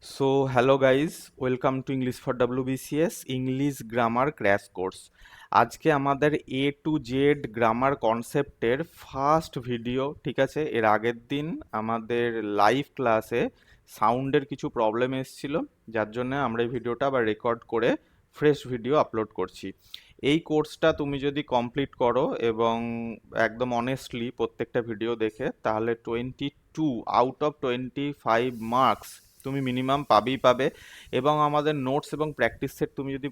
hello guys, welcome to English for WBCS English grammar crash course. আজকে আমাদের A to Z grammar কনসেপ্টের first video, ঠিক আছে। এর আগের দিন আমাদের লাইভ ক্লাসে সাউন্ডের কিছু প্রবলেম এসেছিল, যার জন্য আমরা এই ভিডিওটা আবার রেকর্ড করে ফ্রেশ ভিডিও আপলোড করছি। এই কোর্সটা তুমি যদি কমপ্লিট করো এবং একদম অনেস্টলি প্রত্যেকটা ভিডিও দেখে, তাহলে 22 আউট অফ 25 মার্কস তুমি মিনিমাম পাবেই পাবে। এবং আমাদের নোটস এবং প্র্যাকটিস সেট তুমি যদি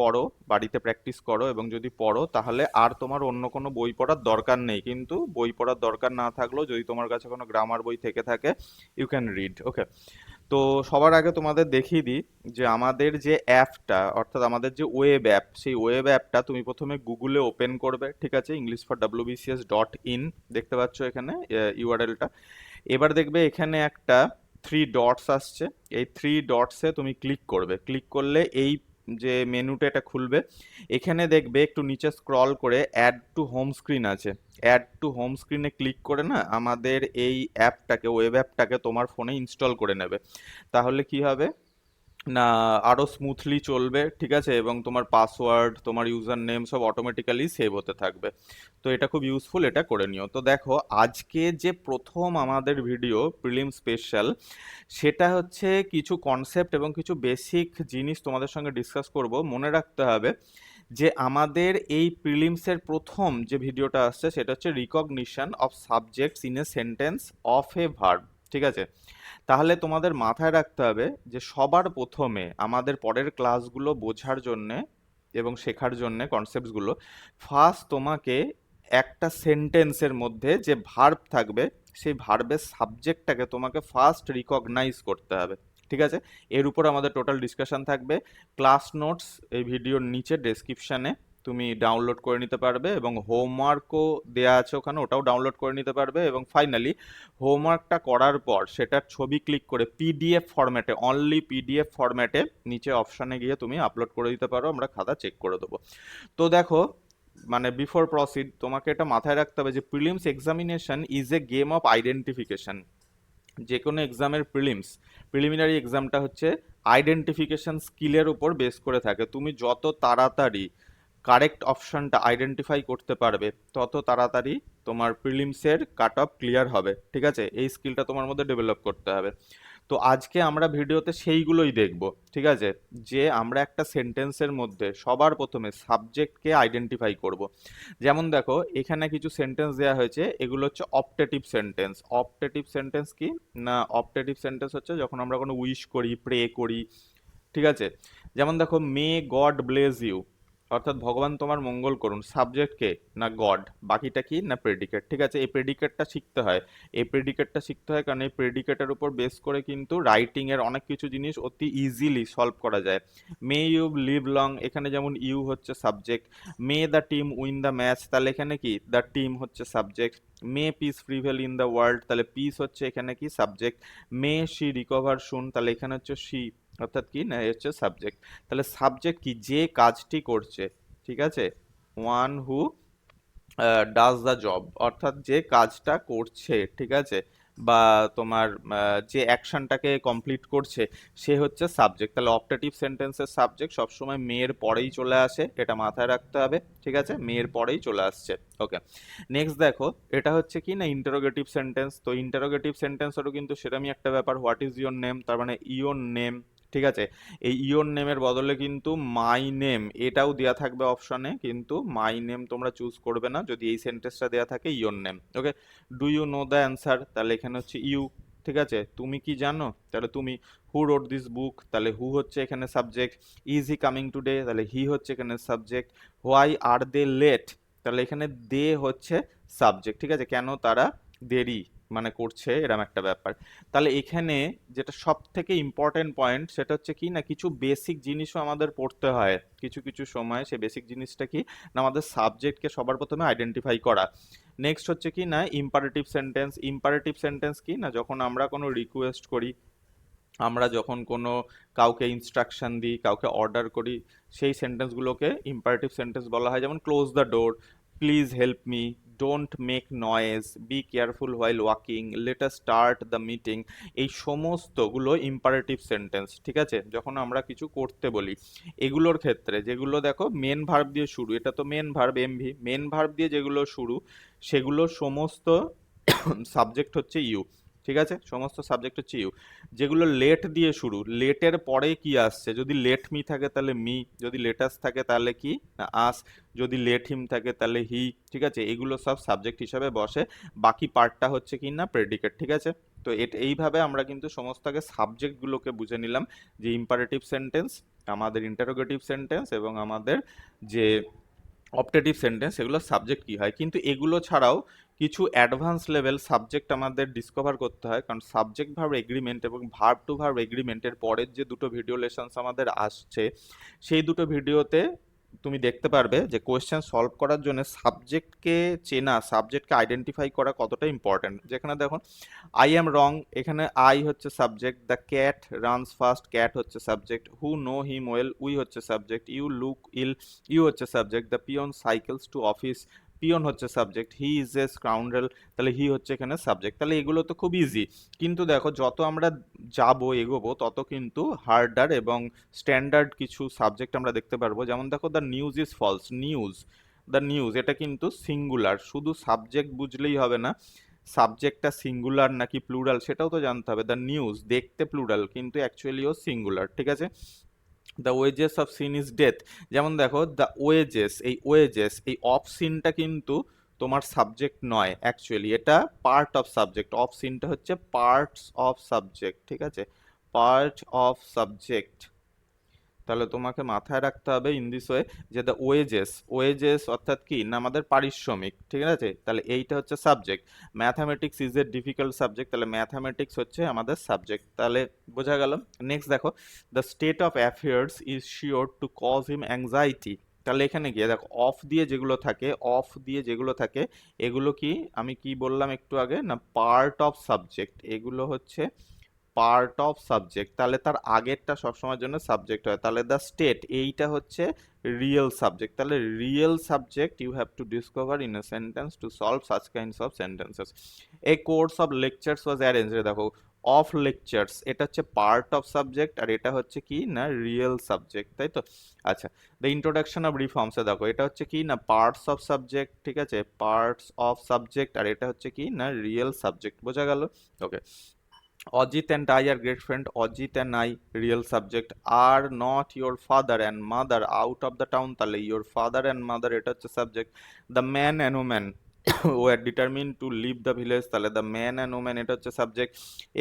করো, বাড়িতে প্র্যাকটিস করো এবং যদি পড়ো, তাহলে আর তোমার অন্য কোনো বই পড়ার দরকার নেই। কিন্তু বই পড়ার দরকার না থাকলেও যদি তোমার কাছে কোনো গ্রামার বই থেকে থাকে, ইউ ক্যান রিড, ওকে। তো সবার আগে তোমাদের দেখিয়ে দিই যে আমাদের যে অ্যাপটা, অর্থাৎ আমাদের যে ওয়েব অ্যাপ, সেই ওয়েব অ্যাপটা তুমি প্রথমে গুগলে ওপেন করবে, ঠিক আছে। english4wbcs.in দেখতে পাচ্ছ এখানে ইউআরএলটা। এবার দেখবে এখানে একটা থ্রি ডটস আসছে, এই থ্রি ডটসে তুমি ক্লিক করবে। ক্লিক করলে এই যে মেনুটা এটা খুলবে। এখানে দেখবে একটু নিচে স্ক্রল করে অ্যাড টু হোম স্ক্রিন আছে। অ্যাড টু হোম স্ক্রিনে ক্লিক করে না আমাদের এই অ্যাপটাকে, ওয়েব অ্যাপটাকে তোমার ফোনে ইনস্টল করে নেবে। তাহলে কি হবে না, আরো স্মুথলি চলবে, ঠিক আছে। এবং তোমার পাসওয়ার্ড, তোমার ইউজার নেম সব অটোমেটিক্যালি সেভ হতে থাকবে। তো এটা খুব ইউজফুল, এটা করে নিও। তো দেখো, আজকে যে প্রথম আমাদের ভিডিও প্রিলিম স্পেশাল, সেটা হচ্ছে কিছু কনসেপ্ট এবং কিছু বেসিক জিনিস তোমাদের সঙ্গে ডিসকাস করব। মনে রাখতে হবে যে আমাদের এই প্রিলিমসের প্রথম যে ভিডিওটা আসছে সেটা হচ্ছে recognition of subjects in a sentence of A verb, ঠিক আছে। তাহলে তোমাদের মাথায় রাখতে হবে যে সবার প্রথমে আমাদের পরের ক্লাসগুলো বোঝার জন্যে এবং শেখার জন্যে কনসেপ্টসগুলো, ফার্স্ট তোমাকে একটা সেন্টেন্সের মধ্যে যে ভার্ব থাকবে, সেই ভার্বের সাবজেক্টটাকে তোমাকে ফার্স্ট রিকগনাইজ করতে হবে, ঠিক আছে। এর উপর আমাদের টোটাল ডিসকাশন থাকবে। ক্লাস নোটস এই ভিডিওর নিচে ডেসক্রিপশানে তুমি ডাউনলোড করে নিতে পারবে, এবং হোমওয়ার্কও দেওয়া আছে ওখানে, ওটাও ডাউনলোড করে নিতে পারবে। এবং ফাইনালি হোমওয়ার্কটা করার পর সেটার ছবি ক্লিক করে পিডিএফ ফরম্যাটে, অনলি পিডিএফ ফরম্যাটে নিচে অপশানে গিয়ে তুমি আপলোড করে দিতে পারো, আমরা খাতা চেক করে দেবো। তো দেখো, বিফোর প্রসিড তোমাকে এটা মাথায় রাখতে হবে যে prelims examination is a game of identification. যে কোনো এক্সামের প্রিলিমিনারি এক্সামটা হচ্ছে আইডেন্টিফিকেশন স্কিলের উপর বেস করে থাকে। তুমি যত তাড়াতাড়ি কারেক্ট অপশনটা আইডেন্টিফাই করতে পারবে, তত তাড়াতাড়ি তোমার প্রিলিমসের কাট অফ ক্লিয়ার হবে, ঠিক আছে। এই স্কিলটা তোমার মধ্যে ডেভেলপ করতে হবে। তো আজকে আমরা ভিডিওতে সেইগুলোই দেখব, ঠিক আছে। যে আমরা একটা সেন্টেন্সের মধ্যে সবার প্রথমে সাবজেক্টকে আইডেন্টিফাই করব। যেমন দেখো, এখানে কিছু সেন্টেন্স দেওয়া হয়েছে, এগুলো হচ্ছে অপটেটিভ সেন্টেন্স। অপটেটিভ সেন্টেন্স কি না, অপটেটিভ সেন্টেন্স হচ্ছে যখন আমরা কোনো উইশ করি, প্রে করি, ঠিক আছে। যেমন দেখো, মে গড ব্লেস ইউ, অর্থাৎ ভগবান তোমার মঙ্গল করুন। সাবজেক্ট কে না গড, বাকিটা কি না প্রেডিকেট, ঠিক আছে। এই প্রেডিকেটটা শিখতে হয়। এই প্রেডিকেটটা শিখতে হয় কারণ এই প্রেডিকেটের উপর বেস করে কিন্তু রাইটিং এর অনেক কিছু জিনিস অতি ইজিলি সলভ করা যায়। মে ইউ লিভ লং, এখানে যেমন ইউ হচ্ছে subject. May the team win the match, তাহলে এখানে কি দ্য টিম হচ্ছে subject. May piece prevail in the world, তাহলে পিস হচ্ছে এখানে কি সাবজেক্ট। মে শি রিকভার সুন, তাহলে এখানে হচ্ছে শি, অর্থাৎ কি না এ হচ্ছে সাবজেক্ট। তাহলে সাবজেক্ট কি, যে কাজটি করছে, ঠিক আছে। One who does the job, অর্থাৎ যে কাজটা করছে, ঠিক আছে, বা তোমার যে অ্যাকশনটাকে কমপ্লিট করছে, সে হচ্ছে সাবজেক্ট। তাহলে অপটেটিভ সেন্টেন্সের সাবজেক্ট সবসময় মেয়ের পরেই চলে আসে, এটা মাথায় রাখতে হবে, ঠিক আছে। মেয়ের পরেই চলে আসছে, ওকে। নেক্সট দেখো, এটা হচ্ছে কি না ইন্টারোগেটিভ সেন্টেন্স। তো ইন্টারোগেটিভ সেন্টেন্সেরও কিন্তু সেরকমই একটা ব্যাপার, হোয়াট ইজ ইওর নেম, তার মানে ইওর নেম, ঠিক আছে। এই ইওর নেমের বদলে কিন্তু মাই নেম এটাও দেয়া থাকবে অপশনে, কিন্তু মাই নেম তোমরা চুজ করবে না যদি এই সেন্টেন্সটা দেয়া থাকে your name, okay. Do you know the answer, তাহলে এখানে হচ্ছে ইউ, ঠিক আছে। তুমি কি জানো, তাহলে তুমি। হু রোড দিস বুক, তাহলে হু হচ্ছে এখানে subject. Is he coming today, তাহলে হি হচ্ছে এখানে subject. Why are they late, তাহলে এখানে দে হচ্ছে সাবজেক্ট, ঠিক আছে। কেন তারা দেরি করছে, এরম একটা ব্যাপার। তাহলে এখানে যেটা সব থেকে ইম্পর্টেন্ট পয়েন্ট, সেটা হচ্ছে কি না কিছু বেসিক জিনিসও আমাদের পড়তে হয় কিছু কিছু সময়। সে বেসিক জিনিসটা কি না আমাদের সাবজেক্টকে সবার প্রথমে আইডেন্টিফাই করা। নেক্সট হচ্ছে কি না ইম্পারেটিভ সেন্টেন্স। ইম্পারেটিভ সেন্টেন্স কি না যখন আমরা কোনো রিকোয়েস্ট করি, আমরা যখন কোনো কাউকে ইনস্ট্রাকশন দিই, কাউকে অর্ডার করি, সেই সেন্টেন্সগুলোকে ইম্পারেটিভ সেন্টেন্স বলা হয়। যেমন close the door, please help me, don't make noise, be careful while walking, let us start the meeting, এই সমস্তগুলো ইম্পারেটিভ সেন্টেন্স। ঠিক আছে, যখন আমরা কিছু করতে বলি এগুলোর ক্ষেত্রে যেগুলো দেখো মেন ভার্ব দিয়ে শুরু, এটা তো main verb MV, main verb দিয়ে যেগুলো শুরু সেগুলো সমস্ত সাবজেক্ট হচ্ছে ইউ। ঠিক আছে, সমস্ত সাবজেক্ট হচ্ছে ইউ। যেগুলো লেট দিয়ে শুরু, লেটের পরে কি আসছে, যদি লেট মি থাকে তাহলে মি, যদি লেটাস থাকে তাহলে কি না আস, যদি লেট হিম থাকে তাহলে হি। ঠিক আছে, এগুলো সব সাবজেক্ট হিসাবে বসে, বাকি পার্টটা হচ্ছে কি না প্রেডিকেট। ঠিক আছে, তো এইভাবে আমরা কিন্তু সমস্ত আগে সাবজেক্টগুলোকে বুঝে নিলাম, যে ইম্পারেটিভ সেন্টেন্স, আমাদের ইন্টারোগেটিভ সেন্টেন্স এবং আমাদের যে অপটেটিভ সেন্টেন্স, এগুলো সাবজেক্ট কি হয়। কিন্তু এগুলো ছাড়াও কিছু অ্যাডভান্স লেভেল সাবজেক্ট আমাদের ডিসকভার করতে হয়, কারণ সাবজেক্ট ভার্ব এগ্রিমেন্ট এবং ভার্ব টু ভার্ব এগ্রিমেন্টের পরের যে দুটো ভিডিও লেসন্স আমাদের আসছে, সেই দুটো ভিডিওতে তুমি দেখতে পারবে যে কোয়েশ্চেন সলভ করার জন্য সাবজেক্টকে চেনা, সাবজেক্টকে আইডেন্টিফাই করা কতটা ইম্পর্টেন্ট। যেখানে দেখো আই এম রং, এখানে আই হচ্ছে subject, the cat runs fast, cat হচ্ছে subject, who know him well, we হচ্ছে subject, you look ill, you হচ্ছে subject, the peon cycles to office, peon হচ্ছে subject, he is a scoundrel, তাহলে he হচ্ছে এখানে subject. তাহলে এগুলো তো খুব ইজি, কিন্তু দেখো যত আমরা যাবো এগোবো তত কিন্তু হার্ডার এবং স্ট্যান্ডার্ড কিছু সাবজেক্ট আমরা দেখতে পারবো। যেমন দেখো the news is false, news, the news এটা কিন্তু সিঙ্গুলার, শুধু সাবজেক্ট বুঝলেই হবে না, সাবজেক্টটা সিঙ্গুলার নাকি প্লুরাল সেটাও তো জানতে হবে। দ্য নিউজ দেখতে প্লুরাল কিন্তু অ্যাকচুয়ালিও সিঙ্গুলার। ঠিক আছে, the wages of sin is death, যেমন দেখো দ্য ওয়েজেস, এই ওয়েজেস এই অফ সিনটা কিন্তু তোমার সাবজেক্ট নয়, অ্যাকচুয়ালি এটা পার্ট অফ সাবজেক্ট, অফ সিনটা হচ্ছে পার্টস অফ সাবজেক্ট। ঠিক আছে, পার্ট অফ সাবজেক্ট। তাহলে তোমাকে মাথায় রাখতে হবে ইন দিস ওয়ে যে দ্য ওয়েজেস, ওয়েজেস অর্থাৎ কি না আমাদের পারিশ্রমিক। ঠিক আছে, তাহলে এইটা হচ্ছে subject. Mathematics is a difficult subject, তাহলে ম্যাথামেটিক্স হচ্ছে আমাদের সাবজেক্ট। তাহলে বোঝা গেল। নেক্সট দেখো the state of affairs is sure to cause him anxiety, তাহলে এখানে গিয়ে দেখো অফ দিয়ে যেগুলো থাকে, অফ দিয়ে যেগুলো থাকে এগুলো কি, আমি কি বললাম একটু আগে না, পার্ট অফ সাবজেক্ট, এগুলো হচ্ছে পার্ট অফ সাবজেক্ট। তাহলে তার আগেরটা সবসময়ের জন্য সাবজেক্ট হয়, তাহলে দ্য স্টেট এইটা হচ্ছে রিয়েল সাবজেক্ট। তাহলে real subject you have to discover in a sentence to solve such kinds of sentences. A course of lectures was arrange, দেখো অফ লেকচার্স এটা হচ্ছে পার্ট অফ সাবজেক্ট, আর এটা হচ্ছে কি না রিয়েল সাবজেক্ট, তাই তো। আচ্ছা, দ্য ইন্ট্রোডাকশন অফ রিফর্মসে দেখো এটা হচ্ছে কি না পার্টস অফ সাবজেক্ট। ঠিক আছে, পার্টস অফ সাবজেক্ট, আর এটা হচ্ছে কি না রিয়েল সাবজেক্ট। বোঝা গেল? ওকে। Ajit and I are great friend. Ajit and I, real subject, are not your father and mother out of the town. তাহলে your father and mother এটা হচ্ছে subject. The man and woman were determined to leave the village. তাহলে the man and woman এটা হচ্ছে subject.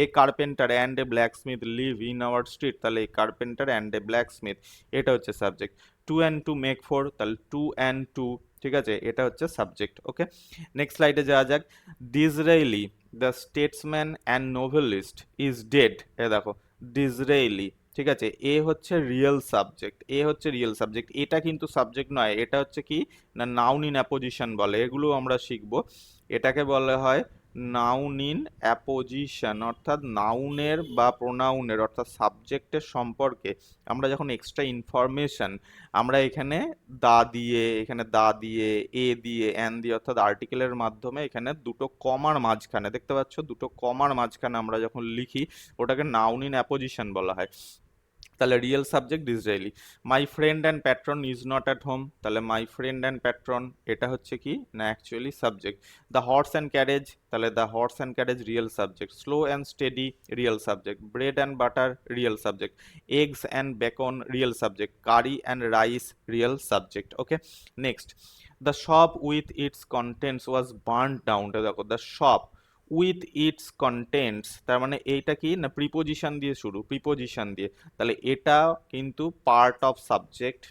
A carpenter and a blacksmith live in our street. তাহলে a carpenter and a blacksmith এটা হচ্ছে subject. Two and two make four. তাহলে two and two, ঠিক আছে, এটা হচ্ছে সাবজেক্ট। ওকে, নেক্সট স্লাইডে যাওয়া যাক। Disraeli the statesman and novelist is dead, এ দেখো ডিসরায়েলি, ঠিক আছে, এ হচ্ছে রিয়েল সাবজেক্ট, এ হচ্ছে রিয়েল সাবজেক্ট, এটা কিন্তু সাবজেক্ট নয়, এটা হচ্ছে কি না নাউন ইন অ্যাপোজিশন বলে, এগুলো আমরা শিখবো। এটাকে বলা হয় নাউন ইন অ্যাপোজিশন, অর্থাৎ নাউনের বা প্রোনাউনের অর্থাৎ সাবজেক্টের সম্পর্কে আমরা যখন এক্সট্রা ইনফরমেশন আমরা এখানে দা দিয়ে, এখানে দা দিয়ে, এ দিয়ে, অ্যান দিয়ে অর্থাৎ আর্টিকেলের মাধ্যমে এখানে দুটো কমার মাঝখানে দেখতে পাচ্ছ, দুটো কমার মাঝখানে আমরা যখন লিখি ওটাকে নাউন ইন অ্যাপোজিশন বলা হয়। তাহলে real subject Disraeli. My friend and patron is not at home, তাহলে মাই ফ্রেন্ড অ্যান্ড প্যাট্রন এটা হচ্ছে কি না actually subject. The horse and carriage, তাহলে the horse and carriage real subject. Slow and steady real subject. Bread and butter real subject. Eggs and bacon real subject. Curry and rice real subject. Okay, next the shop with its contents was burnt down, দেখো the shop with its contents, তার মানে এইটা কি না preposition দিয়ে শুরু, preposition দিয়ে, তাহলে এটা কিন্তু পার্ট অফ সাবজেক্ট,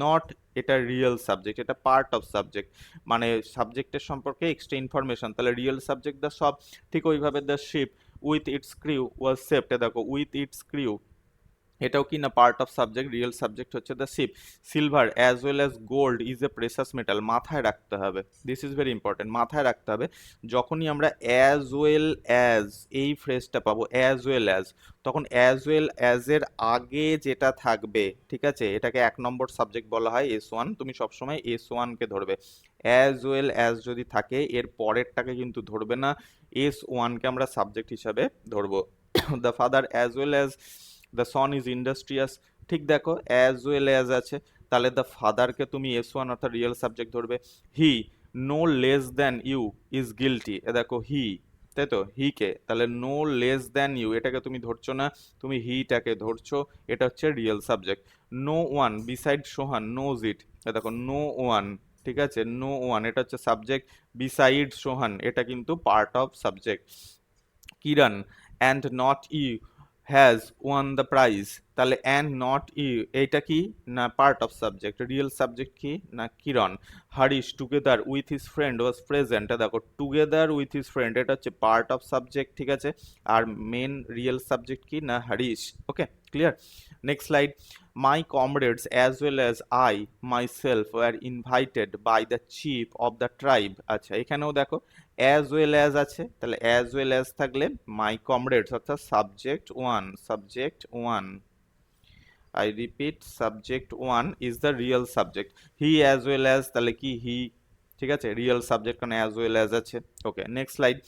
নট এটা রিয়েল সাবজেক্ট, এটা পার্ট অফ সাবজেক্ট, মানে সাবজেক্টের সম্পর্কে এক্সট্রা ইনফরমেশন। তাহলে রিয়েল সাবজেক্ট দ্য শপ। ঠিক ওইভাবে the ship with its crew was saved, দেখো উইথ ইটস ক্রিউ এটাও কি না part of subject, real subject হচ্ছে the ship. Silver as well as gold is a precious metal, মাথায় রাখতে হবে, দিস ইজ ভেরি ইম্পর্টেন্ট, মাথায় রাখতে হবে। যখনই আমরা অ্যাজ ওয়েল অ্যাজ এই ফ্রেজটা পাবো, অ্যাজ ওয়েল অ্যাজ, তখন অ্যাজ ওয়েল অ্যাজ এর আগে যেটা থাকবে, ঠিক আছে, এটাকে 1 নম্বর সাবজেক্ট বলা হয়, S1, তুমি সবসময় S1 কে ধরবে। অ্যাজ ওয়েল অ্যাজ যদি থাকে এর পরেরটাকে কিন্তু ধরবে না, S1 কে আমরা সাবজেক্ট হিসাবে ধরবো। The father as well as the son is industrious, ঠিক দেখো অ্যাজ ওয়েল অ্যাজ আছে, তাহলে দ্য ফাদারকে তুমি S1 অর্থাৎ রিয়েল সাবজেক্ট ধরবে। He no less than you is guilty, এ দেখো হি, তাই তো, হি কে, তাহলে নো লেস দ্যান ইউ এটাকে তুমি ধরছো না, তুমি হিটাকে ধরছো, এটা হচ্ছে real subject. No one beside Sohan knows it, এ দেখো নো ওয়ান, ঠিক আছে, নো ওয়ান এটা হচ্ছে সাবজেক্ট, বিসাইড সোহান এটা কিন্তু part of subject. Kiran and not you has won the prize, তাহলে অ্যান্ড নট ইউ এইটা কি না part of subject, real subject কি না Kiran. Harish together with his friend was present, দেখো টুগেদার উইথ হিজ ফ্রেন্ড এটা হচ্ছে পার্ট অফ সাবজেক্ট, ঠিক আছে, আর মেন রিয়েল সাবজেক্ট কি না Harish. Okay, clear. Next slide. My comrades as well as I myself were invited by the chief of the tribe, আচ্ছা এখানেও দেখো অ্যাজ ওয়েল অ্যাজ আছে, তাহলে অ্যাজ ওয়েল অ্যাজ থাকলে মাই কমরেডস অর্থাৎ subject one, subject one, I repeat subject one is the real subject. He as well as তাহলে কি he, ঠিক আছে, রিয়েল সাবজেক্ট কারণ অ্যাজ ওয়েল অ্যাজ আছে। Okay, next slide.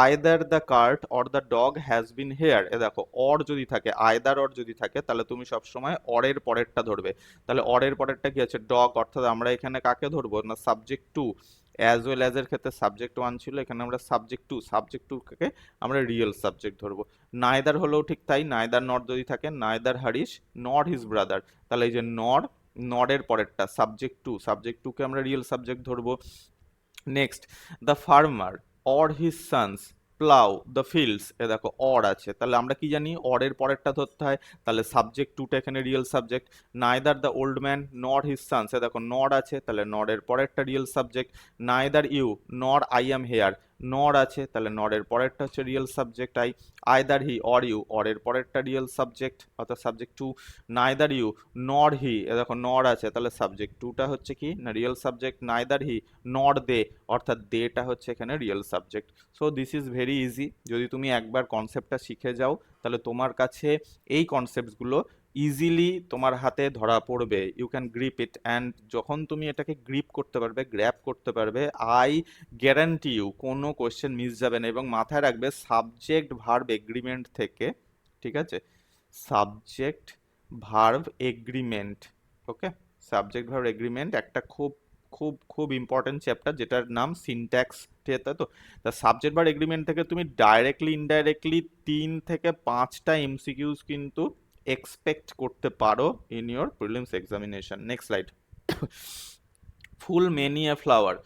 Either the cart or the dog has been here, এ দেখো or যদি থাকে, আইদার অর যদি থাকে তাহলে তুমি সবসময় অরের পরেরটা ধরবে, তাহলে অরের পরেরটা কি আছে ডগ, অর্থাৎ আমরা এখানে কাকে ধরবো না subject to. As well as এর ক্ষেত্রে সাবজেক্ট ওয়ান ছিল, এখানে আমরা সাবজেক্ট টু, সাবজেক্ট টু কে আমরা রিয়েল সাবজেক্ট ধরবো। নাইদার হলেও ঠিক তাই, নাইদার নট যদি থাকে, neither Haris not his brother, তাহলে এই যে নট, নটের পরেরটা সাবজেক্ট টু, সাবজেক্ট টুকে আমরা রিয়েল সাবজেক্ট ধরবো। Next, the farmer or his sons plough the fields, এ দেখো অর আছে, তাহলে আমরা কি জানি অরের পরেরটা ধরতে হয়, তাহলে সাবজেক্ট টুটা এখানে real subject. Neither the old man not his sons, এ দেখো নট আছে, তাহলে নটের পরেরটা real subject. Neither you nor I am here, nor আছে, তাহলে নরের পরেরটা হচ্ছে real subject I. Either he or you, অরের পরেরটা রিয়েল সাবজেক্ট অর্থাৎ subject two. Neither you nor he, এ দেখো নর আছে, তাহলে সাবজেক্ট টুটা হচ্ছে কি না রিয়েল সাবজেক্ট। নাইদার হি নর দে, অর্থাৎ দেটা হচ্ছে এখানে real subject. So this is very easy, যদি তুমি একবার কনসেপ্টটা শিখে যাও তাহলে তোমার কাছে এই কনসেপ্টসগুলো ইজিলি তোমার হাতে ধরা পড়বে, you can grip it, and যখন তুমি এটাকে গ্রিপ করতে পারবে, গ্র্যাব করতে পারবে, আই গ্যারান্টি ইউ কোনো কোয়েশ্চেন মিস যাবে না। এবং মাথায় রাখবে সাবজেক্ট ভার্ব এগ্রিমেন্ট থেকে, ঠিক আছে, সাবজেক্ট ভার্ব এগ্রিমেন্ট, ওকে, সাবজেক্ট ভার্ব এগ্রিমেন্ট একটা খুব খুব খুব ইম্পর্টেন্ট চ্যাপ্টার যেটার নাম সিনট্যাক্স, ঠিক আছে, তো তা সাবজেক্ট ভার্ব এগ্রিমেন্ট থেকে তুমি ডাইরেক্টলি ইনডাইরেক্টলি 3 থেকে 5টা এমসিকিউজ কিন্তু এক্সপেক্ট করতে পারো in your prelims examination. Next slide. Full many a flower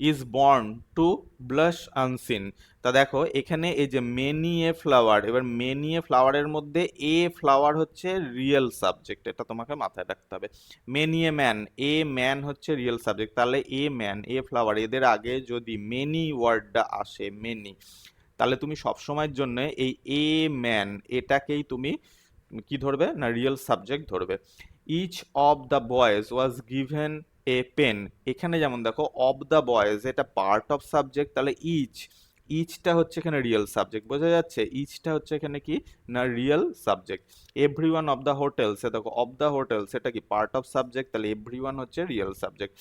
is born to blush unseen, তা দেখো এখানে এই যে মেনি এ ফ্লাওয়ার, এবার মেনি এ ফ্লাওয়ারের মধ্যে এ ফ্লাওয়ার হচ্ছে রিয়েল সাবজেক্ট, এটা তোমাকে মাথায় রাখতে হবে। Many a man, a man হচ্ছে রিয়েল সাবজেক্ট, তাহলে এ ম্যান এ ফ্লাওয়ার এদের আগে যদি মেনি ওয়ার্ডটা আসে, মেনি, তাহলে তুমি সবসময়ের জন্য এই এ ম্যান এটাকেই তুমি কি ধরবে না রিয়েল সাবজেক্ট ধরবে। Each of the boys was given a pen, এখানে যেমন দেখো অফ দ্য বয়েজ এটা পার্ট অফ সাবজেক্ট, তাহলে ইচ, ইচটা হচ্ছে এখানে রিয়েল সাবজেক্ট, বোঝা যাচ্ছে, ইচটা হচ্ছে এখানে কি না real subject. Every one of the hotels, এ দেখো অফ দ্য হোটেলস এটা কি পার্ট অফ সাবজেক্ট, তাহলে এভরি ওয়ান হচ্ছে real subject.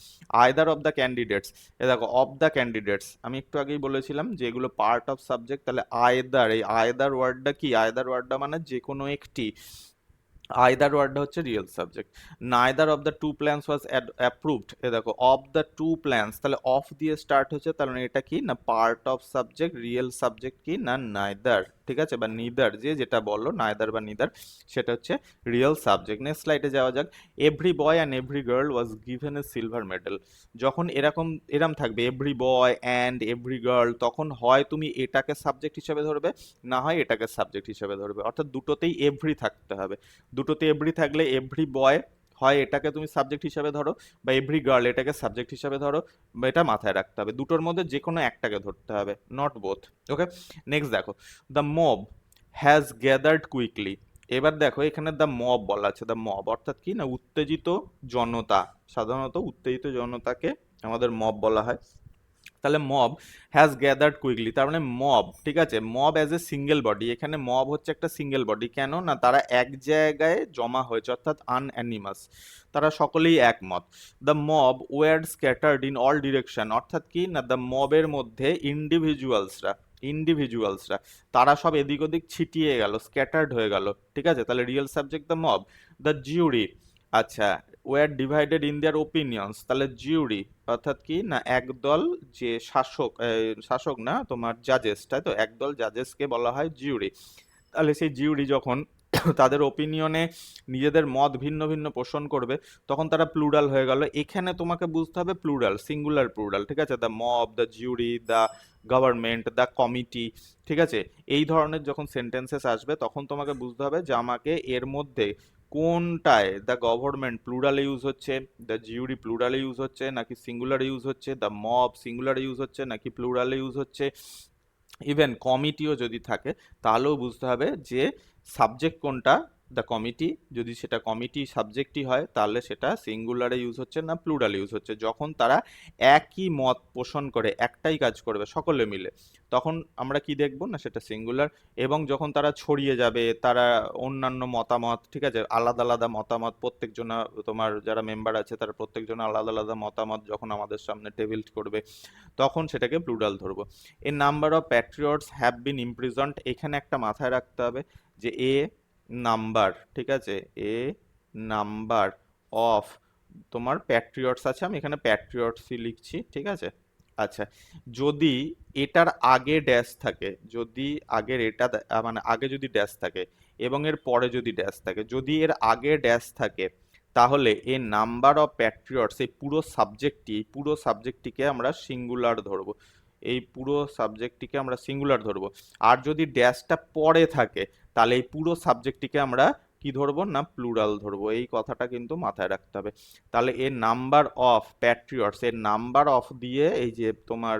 Either of the candidates, এ দেখো অফ দ্য ক্যান্ডিডেটস আমি একটু আগেই বলেছিলাম যে এগুলো পার্ট অফ সাবজেক্ট, তাহলে আইদার, এই আইদার ওয়ার্ডটা কি, আইদার ওয়ার্ডটা মানে যে কোনো একটি, আইদার ওয়ার্ডটা হচ্ছে real subject. Neither of the two plans was approved, এ দেখো অফ দ্য টু প্ল্যান্স, তাহলে অফ দিয়ে স্টার্ট হচ্ছে, তাহলে এটা কি না part of subject, real subject কি না নাইদার, ঠিক আছে, বা নিদার, যে যেটা বললো নাইদার বা নিদার সেটা হচ্ছে রিয়েল সাবজেক্ট। নেক্সট স্লাইডে যাওয়া যাক। Every boy and every girl was given A silver medal, যখন এরম থাকবে every boy and every girl, তখন হয় তুমি এটাকে সাবজেক্ট হিসেবে ধরবে, না হয় এটাকে সাবজেক্ট হিসেবে ধরবে, অর্থাৎ দুটোতেই এভরি থাকতে হবে। দুটোতে এভরি থাকলে এভরি বয় হয় এটাকে তুমি সাবজেক্ট হিসাবে ধরো, বা এভরি গার্ল এটাকে সাবজেক্ট হিসাবে ধরো, বা এটা মাথায় রাখতে হবে, দুটোর মধ্যে যে কোনো একটাকে ধরতে হবে, নট বোথ। ওকে, নেক্সট দেখো। The mob has gathered quickly, এবার দেখো এখানে দ্য মব বলা আছে, দ্য মব অর্থাৎ কি না উত্তেজিত জনতা, সাধারণত উত্তেজিত জনতাকে আমাদের মব বলা হয়। তাহলে মব হ্যাজ গ্যাদার্ড কুইকলি, তার মানে মব, ঠিক আছে, mob as a single body, এখানে মব হচ্ছে একটা সিঙ্গেল বডি, কেন না তারা এক জায়গায় জমা হয়েছে অর্থাৎ আনঅ্যানিমাস, তারা সকলেই একমত। The mob were scattered in all direction, অর্থাৎ কি না দ্য মবের মধ্যে ইন্ডিভিজুয়ালসরা তারা সব এদিক ওদিক ছিটিয়ে গেল, স্ক্যাটার্ড হয়ে গেল, ঠিক আছে। তাহলে real subject the mob. The jury, আচ্ছা, were divided in their opinions, তাহলে জিউরি অর্থাৎ কি না একদল যে শাসক, শাসক না তোমার জাজেস, তাই তো, একদল জাজেসকে বলা হয় জিউরি। তাহলে সেই জিউরি যখন তাদের ওপিনিয়নে নিজেদের মত ভিন্ন ভিন্ন পোষণ করবে তখন তারা প্লুরাল হয়ে গেল। এখানে তোমাকে বুঝতে হবে প্লুরাল, সিঙ্গুলার প্লুরাল, ঠিক আছে, the mob, the জিউরি, the government, the committee, ঠিক আছে। এই ধরনের যখন সেন্টেন্সেস আসবে তখন তোমাকে বুঝতে হবে যে আমাকে এর মধ্যে কোনটায় দ্য গভর্নমেন্ট প্লুরালে ইউজ হচ্ছে, দ্য জিউরি প্লুরালে ইউজ হচ্ছে নাকি সিঙ্গুলার ইউজ হচ্ছে, দ্য মব সিঙ্গুলার ইউজ হচ্ছে নাকি প্লুরালে ইউজ হচ্ছে, ইভেন কমিটিও যদি থাকে তাহলেও বুঝতে হবে যে সাবজেক্ট কোনটা, দ্য কমিটি, যদি সেটা কমিটি সাবজেক্টই হয় তাহলে সেটা সিঙ্গুলারে ইউজ হচ্ছে না প্লুরাল ইউজ হচ্ছে। যখন তারা একই মত পোষণ করে একটাই কাজ করবে সকলে মিলে তখন আমরা কি দেখব না সেটা সিঙ্গুলার। এবং যখন তারা ছড়িয়ে যাবে, তারা অন্যান্য মতামত, ঠিক আছে, আলাদা আলাদা মতামত, প্রত্যেকজনা তোমার যারা মেম্বার আছে তারা প্রত্যেকজন আলাদা আলাদা মতামত যখন আমাদের সামনে টেবিল করবে তখন সেটাকে প্লুরাল ধরবো। A number of patriots have been imprisoned, এখানে একটা মাথায় রাখতে হবে যে এ নাম্বার, ঠিক আছে, এ নাম্বার অফ তোমার প্যাট্রিয়টস আছে, আমি এখানে প্যাট্রিয়টসই লিখছি, ঠিক আছে। আচ্ছা, যদি এটার আগে ড্যাশ থাকে, যদি আগের এটা মানে আগে যদি ড্যাশ থাকে এবং এর পরে যদি ড্যাশ থাকে, যদি এর আগে ড্যাশ থাকে তাহলে এ নাম্বার অফ প্যাট্রিয়টস, এই পুরো সাবজেক্টটিকে আমরা সিঙ্গুলার ধরবো, এই পুরো সাবজেক্টটিকে আমরা সিঙ্গুলার ধরবো। আর যদি ড্যাশটা পরে থাকে তাহলে এই পুরো সাবজেক্টটিকে আমরা কি ধরবো না প্লুরাল ধরবো, এই কথাটা কিন্তু মাথায় রাখতে হবে। তাহলে এর নাম্বার অফ প্যাট্রিয়টস, এর নাম্বার অফ দিয়ে এই যে তোমার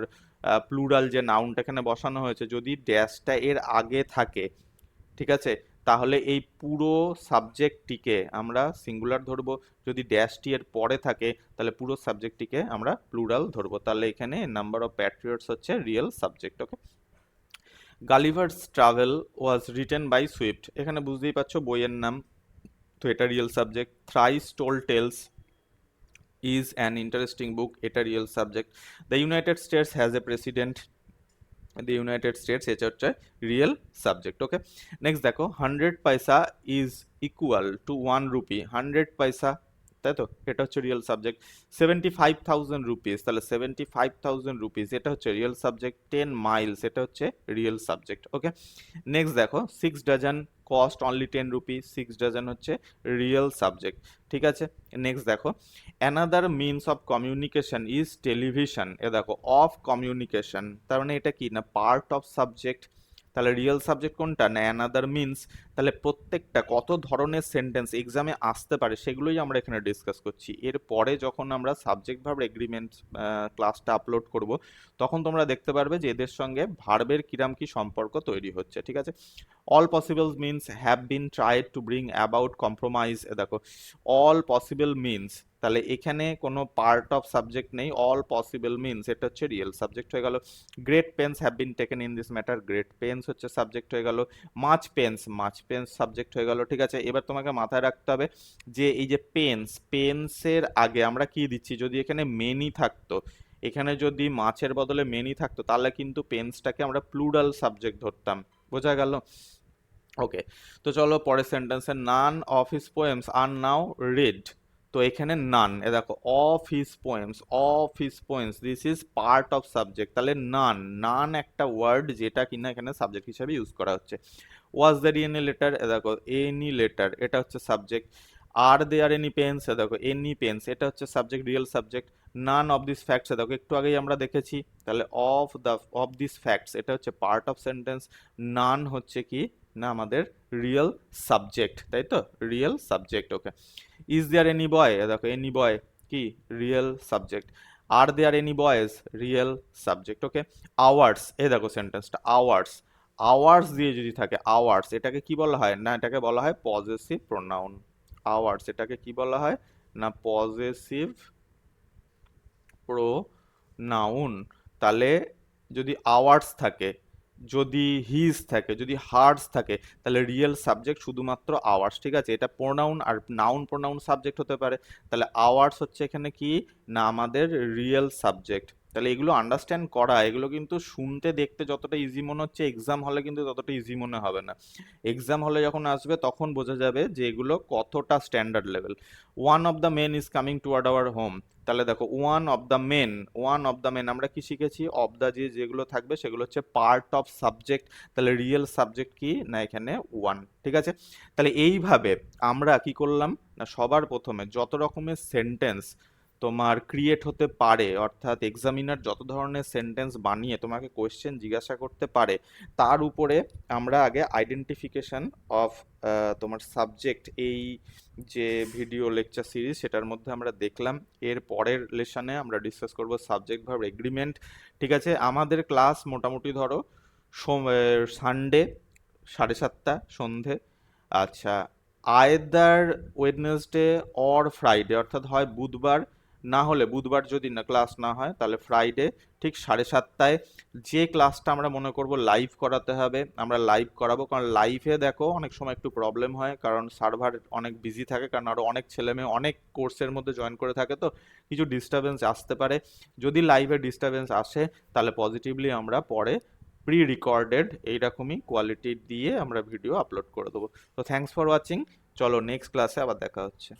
প্লুরাল যে নাউনটা এখানে বসানো হয়েছে যদি ড্যাশটা এর আগে থাকে, ঠিক আছে, তাহলে এই পুরো সাবজেক্টটিকে আমরা সিঙ্গুলার ধরবো, যদি ড্যাশটি এর পরে থাকে তাহলে পুরো সাবজেক্টটিকে আমরা প্লুরাল ধরবো। তাহলে এখানে নাম্বার অফ প্যাট্রিয়টস হচ্ছে real subject. Okay, Gulliver's travel was written by Swift, এখানে বুঝতেই পারছো বইয়ের নাম, তো এটা real subject. Thrice told tales is an interesting book, এটা real subject. The United States has a president, the United States, এটা হচ্ছে রিয়েল সাবজেক্ট। ওকে, নেক্সট দেখো 100 পয়সা ইজ ইকুয়াল টু 1 রুপি, 100 পয়সা, তাই তো, এটা হচ্ছে রিয়েল সাবজেক্ট। 75,000 রুপিস, তাহলে 75,000 রুপিস এটা হচ্ছে রিয়েল সাবজেক্ট। 10 মাইলস এটা হচ্ছে রিয়েল সাবজেক্ট। ওকে, নেক্সট দেখো 6 dozen cost only 10 rupees, 6 dozen হচ্ছে রিয়েল সাবজেক্ট, ঠিক আছে। নেক্সট দেখো another means of communication is television, এ দেখো অফ কমিউনিকেশন, তার মানে এটা কি না পার্ট অফ সাবজেক্ট, তাহলে রিয়েল সাবজেক্ট কোনটা না অ্যানাদার মিনস। তাহলে প্রত্যেকটা কত ধরনের সেন্টেন্স এক্সামে আসতে পারে সেগুলোই আমরা এখানে ডিসকাস করছি। এরপরে যখন আমরা সাবজেক্ট ভার্ব এগ্রিমেন্ট ক্লাসটা আপলোড করব তখন তোমরা দেখতে পারবে যে এদের সঙ্গে ভার্বের কিরাম কি সম্পর্ক তৈরি হচ্ছে, ঠিক আছে। All possible means have been tried to bring about compromise, এ দেখো অল পসিবল মিনস, তাহলে এখানে কোনো পার্ট অফ সাবজেক্ট নেই, অল পসিবল মিনস এটা হচ্ছে রিয়েল সাবজেক্ট হয়ে গেল। Great pains have been taken in this matter, great pains হচ্ছে সাবজেক্ট হয়ে গেল। মাচ পেন্স সাবজেক্ট হয়ে গেল, ঠিক আছে। এবার তোমাকে মাথায় রাখতে হবে যে এই যে পেন্সের আগে আমরা কি দিচ্ছি, যদি এখানে মেনি থাকতো, এখানে যদি মাছের বদলে মেনি থাকতো তাহলে কিন্তু পেন্সটাকে আমরা প্লুরাল সাবজেক্ট ধরতাম, বোঝা গেল। ওকে, তো চলো পরের সেন্টেন্সে none of his poems R now read, তো এখানে নান, এ দেখো of his poems this is part of subject, তাহলে নান একটা ওয়ার্ড যেটা কিনা এখানে সাবজেক্ট হিসেবে ইউজ করা হচ্ছে। ওয়াজ দেয়ার এনি লেটার, এ দেখো এনি লেটার এটা হচ্ছে subject. Are there any pens, এ দেখো এনি পেন্স এটা হচ্ছে subject, real subject. None of this facts, এ দেখো একটু আগেই আমরা দেখেছি, তাহলে অফ দিস ফ্যাক্টস এটা হচ্ছে পার্ট অফ সেন্টেন্স। নান হচ্ছে কি না আমাদের রিয়েল সাবজেক্ট, তাই তো, real subject. Okay, is there any boy, দেখো এনি বয় কি real subject. Are there any boys real subject. Okay, ours, এ দেখো সেন্টেন্সটা আওয়ার্স, আওয়ার্স দিয়ে যদি থাকে, আওয়ার্স, এটাকে কি বলা হয় না, এটাকে বলা হয় পজেসিভ প্রোনাউন। আওয়ার্স এটাকে কি বলা হয় না, পজেসিভ প্রোনাউন। তাহলে যদি আওয়ার্স থাকে, যদি হিজ থাকে, যদি হার্স থাকে, তাহলে রিয়েল সাবজেক্ট শুধুমাত্র আওয়ার্স, ঠিক আছে? এটা প্রোনাউন, আর নাউন প্রোনাউন সাবজেক্ট হতে পারে। তাহলে আওয়ার্স হচ্ছে এখানে কি না আমাদের রিয়েল সাবজেক্ট। তাহলে এগুলো আন্ডারস্ট্যান্ড করা, এগুলো কিন্তু শুনতে দেখতে যতটা ইজি মনে হচ্ছে, এক্সাম হলে কিন্তু ততটা ইজি মনে হবে না। এক্সাম হলে যখন আসবে তখন বোঝা যাবে যে এগুলো কতটা standard level. One of the men is coming toward our home. তাহলে দেখো one of the men, one of the men আমরা কি শিখেছি, অফ দ্য যেগুলো থাকবে সেগুলো হচ্ছে পার্ট অফ সাবজেক্ট। তাহলে রিয়েল সাবজেক্ট কি না এখানে ওয়ান, ঠিক আছে? তাহলে এইভাবে আমরা কি করলাম না, সবার প্রথমে যত রকমের সেন্টেন্স তোমার ক্রিয়েট হতে পারে, অর্থাৎ এক্সামিনার যত ধরনের সেন্টেন্স বানিয়ে তোমাকে কোয়েশ্চেন জিজ্ঞাসা করতে পারে, তার উপরে আমরা আগে আইডেন্টিফিকেশন অফ তোমার সাবজেক্ট, এই যে ভিডিও লেকচার সিরিজ সেটার মধ্যে আমরা দেখলাম। এর পরের লেসনে আমরা ডিসকাস করব সাবজেক্ট ভার্ব এগ্রিমেন্ট, ঠিক আছে? আমাদের ক্লাস মোটামুটি ধরো সানডে 7:30 সন্ধে, আচ্ছা, আইদার ওয়েডনেসডে অর ফ্রাইডে, অর্থাৎ হয় বুধবার, না হলে বুধবার যদি না ক্লাস না হয় তাহলে ফ্রাইডে ঠিক 7:30টায়। যে ক্লাসটা আমরা মনে করব লাইভ করাতে হবে আমরা লাইভ করাবো, কারণ লাইভে দেখো অনেক সময় একটু প্রবলেম হয়, কারণ সার্ভার অনেক বিজি থাকে, কারণ আরও অনেক ছেলেমেয়ে অনেক কোর্সের মধ্যে জয়েন করে থাকে, তো কিছু ডিস্টারবেন্স আসতে পারে। যদি লাইভে ডিস্টারবেন্স আসে তাহলে পজিটিভলি আমরা পরে প্রি রেকর্ডেড এইরকমই কোয়ালিটি দিয়ে আমরা ভিডিও আপলোড করে দেবো। তো থ্যাঙ্কস ফর ওয়াচিং, চলো নেক্সট ক্লাসে আবার দেখা হচ্ছে।